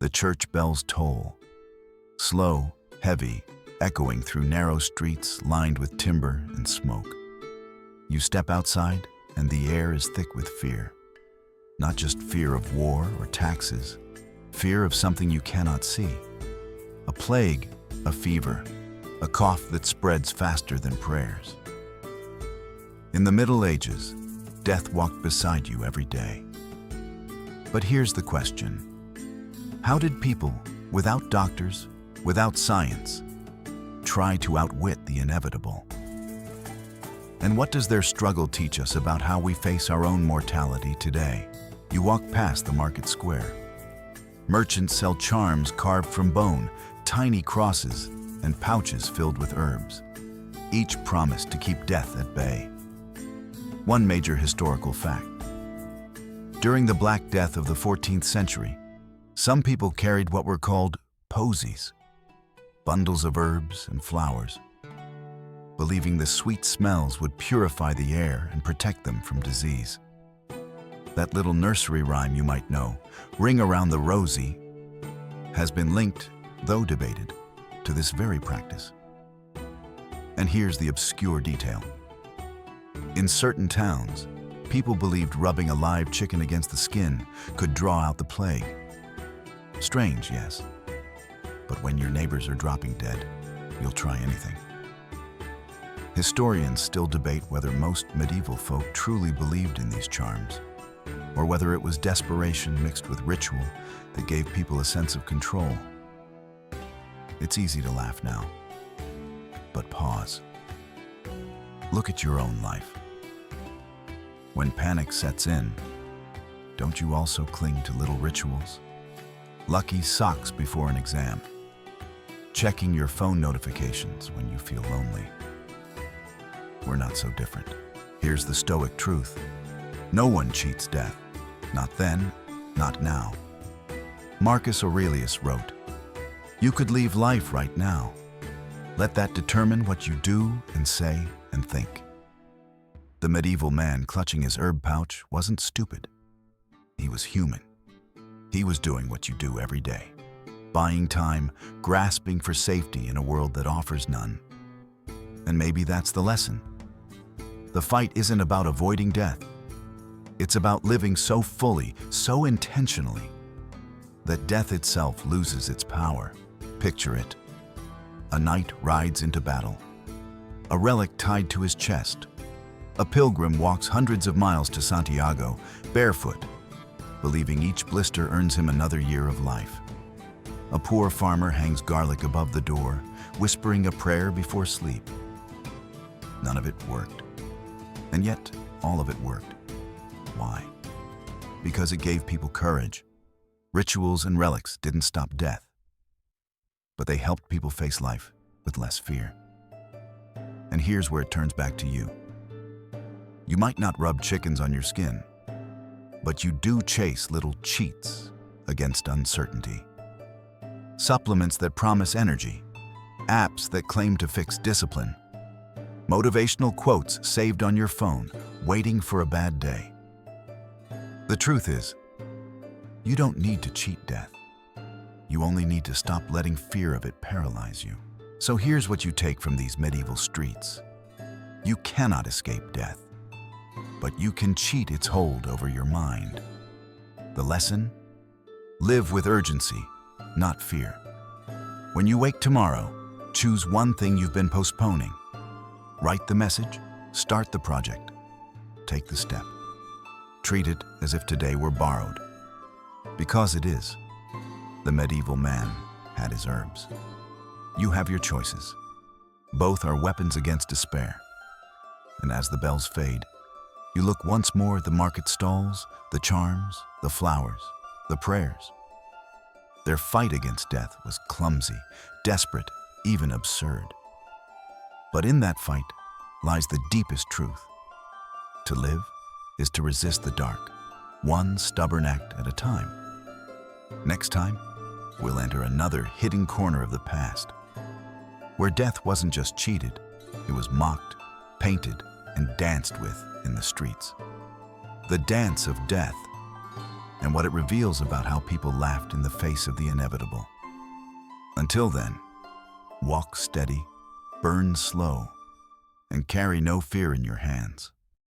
The church bells toll, slow, heavy, echoing through narrow streets lined with timber and smoke. You step outside, and the air is thick with fear. Not just fear of war or taxes, fear of something you cannot see. A plague, a fever, a cough that spreads faster than prayers. In the Middle Ages, death walked beside you every day. But here's the question. How did people, without doctors, without science, try to outwit the inevitable? And what does their struggle teach us about how we face our own mortality today? You walk past the market square. Merchants sell charms carved from bone, tiny crosses, and pouches filled with herbs, each promised to keep death at bay. One major historical fact. During the Black Death of the 14th century, some people carried what were called posies, bundles of herbs and flowers, believing the sweet smells would purify the air and protect them from disease. That little nursery rhyme you might know, "Ring around the rosy," has been linked, though debated, to this very practice. And here's the obscure detail. In certain towns, people believed rubbing a live chicken against the skin could draw out the plague. Strange, yes, but when your neighbors are dropping dead, you'll try anything. Historians still debate whether most medieval folk truly believed in these charms, or whether it was desperation mixed with ritual that gave people a sense of control. It's easy to laugh now, but pause. Look at your own life. When panic sets in, don't you also cling to little rituals? Lucky socks before an exam. Checking your phone notifications when you feel lonely. We're not so different. Here's the stoic truth. No one cheats death. Not then, not now. Marcus Aurelius wrote, "You could leave life right now. Let that determine what you do and say and think." The medieval man clutching his herb pouch wasn't stupid. He was human. He was doing what you do every day, buying time, grasping for safety in a world that offers none. And maybe that's the lesson. The fight isn't about avoiding death. It's about living so fully, so intentionally, that death itself loses its power. Picture it. A knight rides into battle, a relic tied to his chest. A pilgrim walks hundreds of miles to Santiago, barefoot, believing each blister earns him another year of life. A poor farmer hangs garlic above the door, whispering a prayer before sleep. None of it worked. And yet, all of it worked. Why? Because it gave people courage. Rituals and relics didn't stop death, but they helped people face life with less fear. And here's where it turns back to you. You might not rub chickens on your skin, but you do chase little cheats against uncertainty. Supplements that promise energy, apps that claim to fix discipline, motivational quotes saved on your phone, waiting for a bad day. The truth is, you don't need to cheat death. You only need to stop letting fear of it paralyze you. So here's what you take from these medieval streets. You cannot escape death, but you can cheat its hold over your mind. The lesson? Live with urgency, not fear. When you wake tomorrow, choose one thing you've been postponing. Write the message, start the project, take the step. Treat it as if today were borrowed. Because it is. The medieval man had his herbs. You have your choices. Both are weapons against despair. And as the bells fade, you look once more at the market stalls, the charms, the flowers, the prayers. Their fight against death was clumsy, desperate, even absurd. But in that fight lies the deepest truth. To live is to resist the dark, one stubborn act at a time. Next time, we'll enter another hidden corner of the past, where death wasn't just cheated, it was mocked, painted, and danced with in the streets. The dance of death. and what it reveals about how people laughed in the face of the inevitable. Until then, walk steady, burn slow, and carry no fear in your hands.